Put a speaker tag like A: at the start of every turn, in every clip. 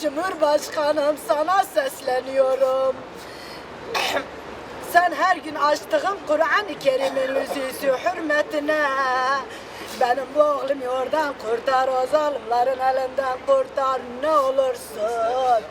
A: Cumhurbaşkanım sana sesleniyorum. Sen her gün açtığın Kur'an-ı Kerim'in yüzüsü hürmetine benim bu oğlum oradan kurtar, o zalimlerin elinden kurtar ne olursun.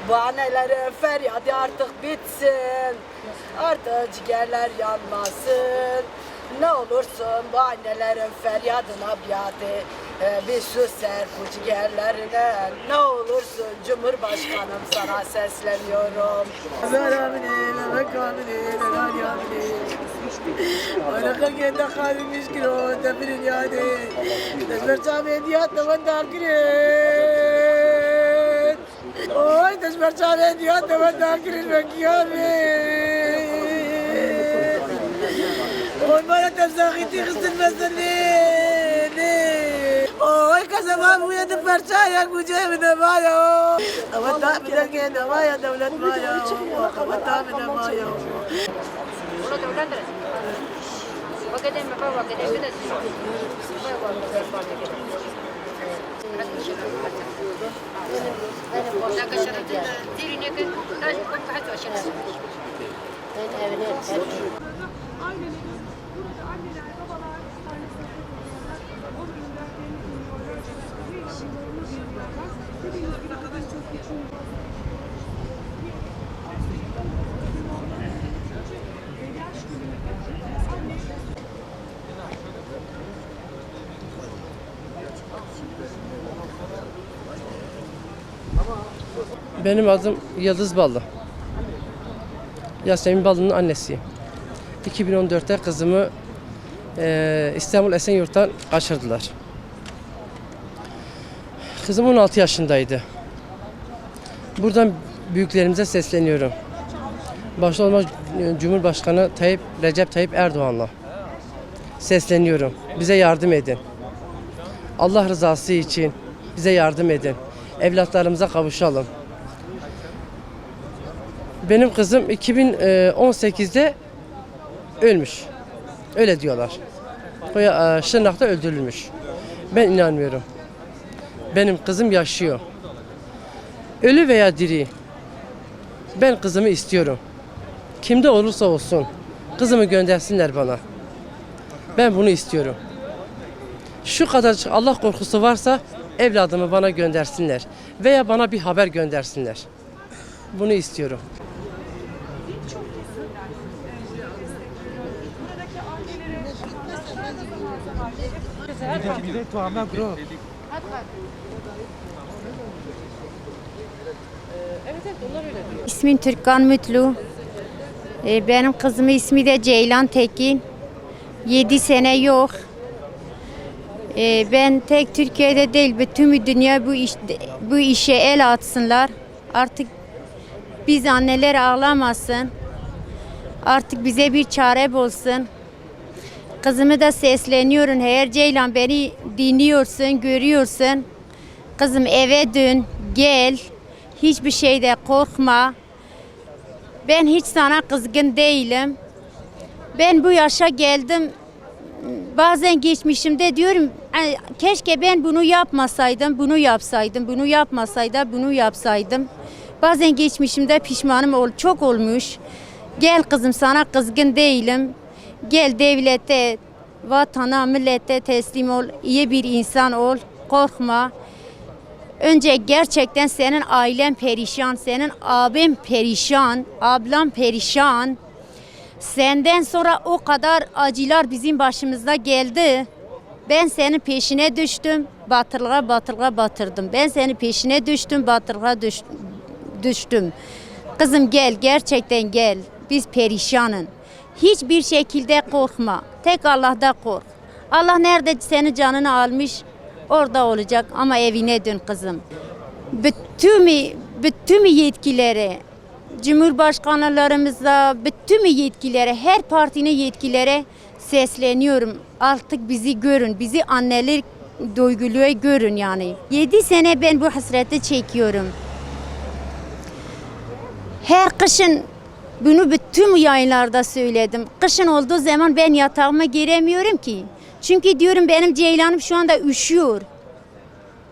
A: Bu annelerin feryadı artık bitsin, artık ciğerler yanmasın. Ne olursun bu annelerin feryadına biatı bir sus ser bu ciğerlerine. Ne olursun Cumhurbaşkanım sana sesleniyorum. Oy, despertare Dios te va a dar Oy, bana tezahiti kısılmasın Oy, kasabam bu yadı parçaya kucağımda maya Ama tahminen gene maya devlet maya Ama tahminen maya
B: وقدم بابا وقدم كده
C: Benim adım Yıldız Ballı. Yasemin Ballı'nın annesiyim. 2014'te kızımı İstanbul Esenyurt'tan kaçırdılar. Kızım 16 yaşındaydı. Buradan büyüklerimize sesleniyorum. Başta olmak Cumhurbaşkanı Recep Tayyip Erdoğan'la sesleniyorum. Bize yardım edin. Allah rızası için bize yardım edin. Evlatlarımıza kavuşalım. Benim kızım 2018'de ölmüş. Öyle diyorlar. Şırnak'ta öldürülmüş. Ben inanmıyorum. Benim kızım yaşıyor. Ölü veya diri. Ben kızımı istiyorum. Kimde olursa olsun kızımı göndersinler bana. Ben bunu istiyorum. Şu kadar Allah korkusu varsa evladımı bana göndersinler. Veya bana bir haber göndersinler. Bunu istiyorum.
D: İsmim Türkan Mutlu. Benim kızımın ismi de Ceylan Tekin. 7 sene yok. Ben tek Türkiye'de değil, bütün dünya bu işe el atsınlar. Artık biz anneler ağlamasın. Artık bize bir çare bulsun. Kızımı da sesleniyorum. Eğer Ceylan beni dinliyorsun, görüyorsun. Kızım eve dön, gel. Hiçbir şeyde korkma. Ben hiç sana kızgın değilim. Ben bu yaşa geldim. Bazen geçmişimde diyorum keşke ben bunu yapmasaydım, bunu yapsaydım, bunu yapmasaydım, bunu yapsaydım. Bazen geçmişimde pişmanım çok olmuş. Gel kızım sana kızgın değilim. Gel devlete, vatana, millete teslim ol. İyi bir insan ol. Korkma. Önce gerçekten senin ailen perişan, senin abin perişan, ablam perişan. Senden sonra o kadar acılar bizim başımıza geldi. Ben senin peşine düştüm, batırlığa batırdım. Ben senin peşine düştüm, batırlığa düştüm. Kızım gel, gerçekten gel. Biz perişanın. Hiçbir şekilde korkma. Tek Allah'da kork. Allah nerede senin canını almış, orada olacak ama evine dön kızım. Bütün yetkilere, Cumhurbaşkanlarımıza, bütün yetkilere, her partinin yetkilere sesleniyorum. Artık bizi görün, bizi annelik duyguluğu görün yani. 7 sene ben bu hasreti çekiyorum. Her kışın bunu bütün yayınlarda söyledim. Kışın olduğu zaman ben yatağıma giremiyorum ki. Çünkü diyorum benim Ceylan'ım şu anda üşüyor.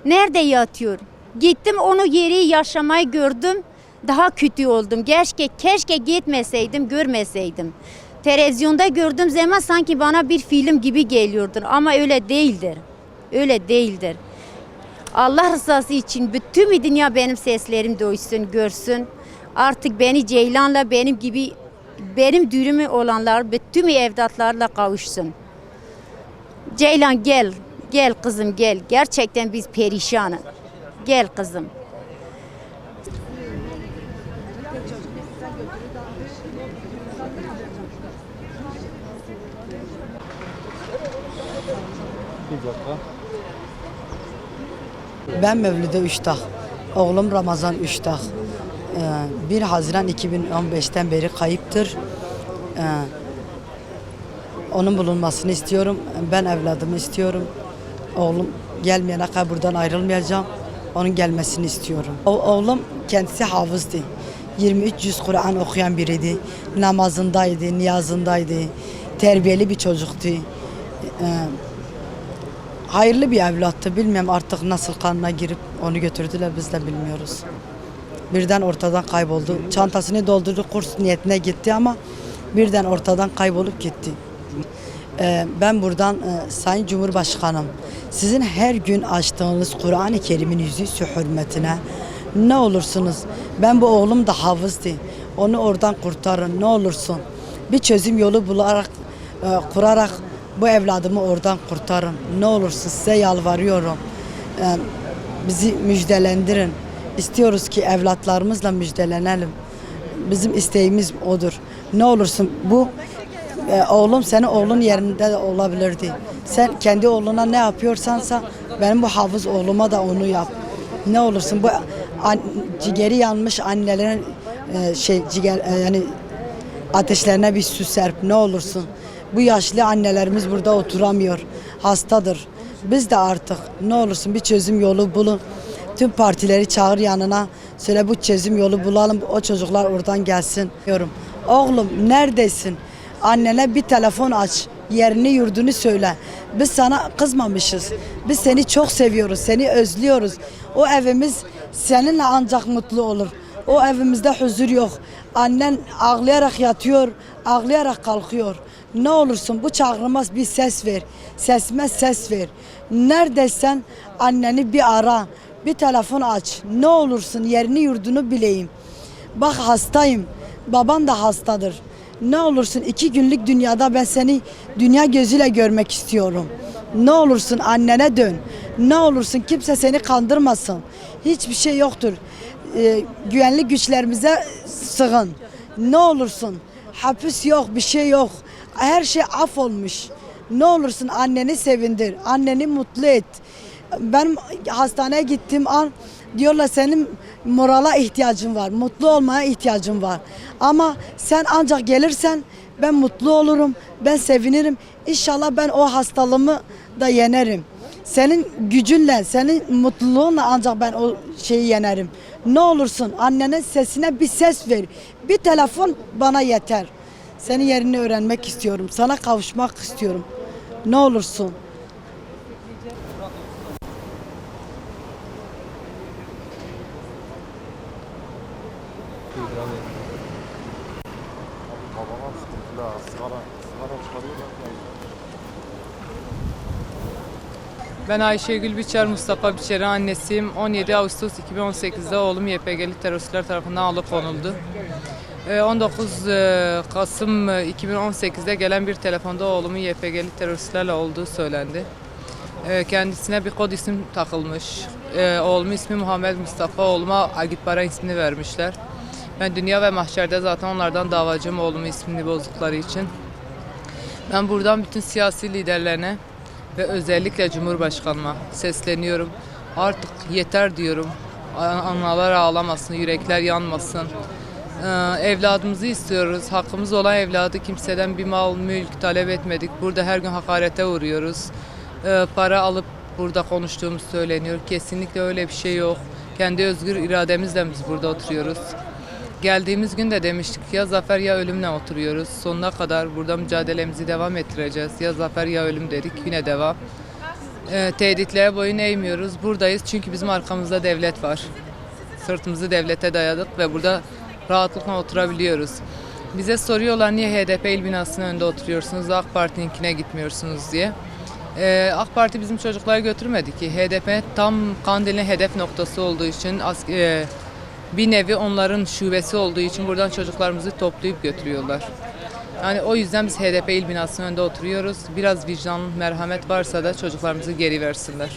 D: Nerede yatıyor? Gittim onu yeri yaşamayı gördüm. Daha kötü oldum. Keşke gitmeseydim, görmeseydim. Televizyonda gördüğüm zaman sanki bana bir film gibi geliyordu ama öyle değildir. Öyle değildir. Allah rızası için bütün dünya benim seslerim duysun, görsün. Artık beni Ceylan'la benim gibi benim dürümü olanlar bütün evlatlarla kavuşsun. Ceylan gel, gel kızım gel. Gerçekten biz perişanız. Gel kızım.
E: Ben Mevlüde Üştah, oğlum Ramazan Üştah. 1 Haziran 2015'ten beri kayıptır. Onun bulunmasını istiyorum. Ben evladımı istiyorum. Oğlum gelmeyene kadar buradan ayrılmayacağım. Onun gelmesini istiyorum. Oğlum kendisi hafızdı. 23 cüz Kur'an okuyan biriydi. Namazındaydı, niyazındaydı. Terbiyeli bir çocuktu. Hayırlı bir evlattı. Bilmiyorum artık nasıl kanına girip onu götürdüler biz de bilmiyoruz. Birden ortadan kayboldu. Çantasını doldurdu, kurs niyetine gitti ama birden ortadan kaybolup gitti. Ben buradan Sayın Cumhurbaşkanım, sizin her gün açtığınız Kur'an-ı Kerim'in yüzü hürmetine ne olursunuz, ben bu oğlum da hafızdı, onu oradan kurtarın ne olursun. Bir çözüm yolu kurarak bu evladımı oradan kurtarın. Ne olursun size yalvarıyorum. Bizi müjdelendirin. İstiyoruz ki evlatlarımızla müjdelenelim. Bizim isteğimiz odur. Ne olursun bu oğlum senin oğlun yerinde de olabilirdi. Sen kendi oğluna ne yapıyorsansa benim bu hafız oğluma da onu yap. Ne olursun bu ciğeri yanmış annelerin yani ateşlerine bir su serp ne olursun. Bu yaşlı annelerimiz burada oturamıyor. Hastadır. Biz de artık ne olursun bir çözüm yolu bulun. Tüm partileri çağır yanına. Söyle bu çözüm yolu bulalım. O çocuklar oradan gelsin diyorum. Oğlum neredesin? Annene bir telefon aç. Yerini yurdunu söyle. Biz sana kızmamışız. Biz seni çok seviyoruz. Seni özlüyoruz. O evimiz seninle ancak mutlu olur. O evimizde huzur yok. Annen ağlayarak yatıyor, ağlayarak kalkıyor. Ne olursun bu çağrıma bir ses ver. Sesime ses ver. Neredeysen anneni bir ara. Bir telefon aç. Ne olursun yerini yurdunu bileyim. Bak hastayım. Baban da hastadır. Ne olursun 2 günlük dünyada ben seni dünya gözüyle görmek istiyorum. Ne olursun annene dön. Ne olursun kimse seni kandırmasın. Hiçbir şey yoktur. Güvenlik güçlerimize sığın. Ne olursun hapis yok, bir şey yok. Her şey af olmuş. Ne olursun anneni sevindir. Anneni mutlu et. Ben hastaneye gittiğim an diyorlar senin morala ihtiyacın var. Mutlu olmaya ihtiyacın var. Ama sen ancak gelirsen ben mutlu olurum. Ben sevinirim. İnşallah ben o hastalığımı da yenerim. Senin gücünle, senin mutluluğunla ancak ben o şeyi yenerim. Ne olursun annenin sesine bir ses ver. Bir telefon bana yeter. Senin yerini öğrenmek istiyorum. Sana kavuşmak istiyorum. Ne olursun.
F: Ben Ayşegül Biçer, Mustafa Biçer'in annesiyim. 17 Ağustos 2018'de oğlum YPG'li teröristler tarafından alıkonuldu. 19 Kasım 2018'de gelen bir telefonda oğlumun YPG'li teröristlerle olduğu söylendi. Kendisine bir kod isim takılmış. Oğlumun ismi Muhammed Mustafa, oğluma Agitbara ismini vermişler. Ben dünya ve mahşerde zaten onlardan davacıyım oğlumun ismini bozdukları için. Ben buradan bütün siyasi liderlerine ve özellikle Cumhurbaşkanıma sesleniyorum. Artık yeter diyorum. Analar ağlamasın, yürekler yanmasın. Evladımızı istiyoruz. Hakkımız olan evladı kimseden bir mal, mülk talep etmedik. Burada her gün hakarete uğruyoruz. Para alıp burada konuştuğumuz söyleniyor. Kesinlikle öyle bir şey yok. Kendi özgür irademizle biz burada oturuyoruz. Geldiğimiz gün de demiştik ya zafer ya ölümle oturuyoruz. Sonuna kadar burada mücadelemizi devam ettireceğiz. Ya zafer ya ölüm dedik, yine devam. Tehditlere boyun eğmiyoruz. Buradayız çünkü bizim arkamızda devlet var. Sırtımızı devlete dayadık ve burada rahatlıkla oturabiliyoruz. Bize soruyorlar niye HDP il binasının önünde oturuyorsunuz da AK Parti'ninkine gitmiyorsunuz diye. AK Parti bizim çocukları götürmedi ki. HDP tam Kandil'in hedef noktası olduğu için bir nevi onların şubesi olduğu için buradan çocuklarımızı toplayıp götürüyorlar. Yani o yüzden biz HDP il binasının önünde oturuyoruz. Biraz vicdan, merhamet varsa da çocuklarımızı geri versinler.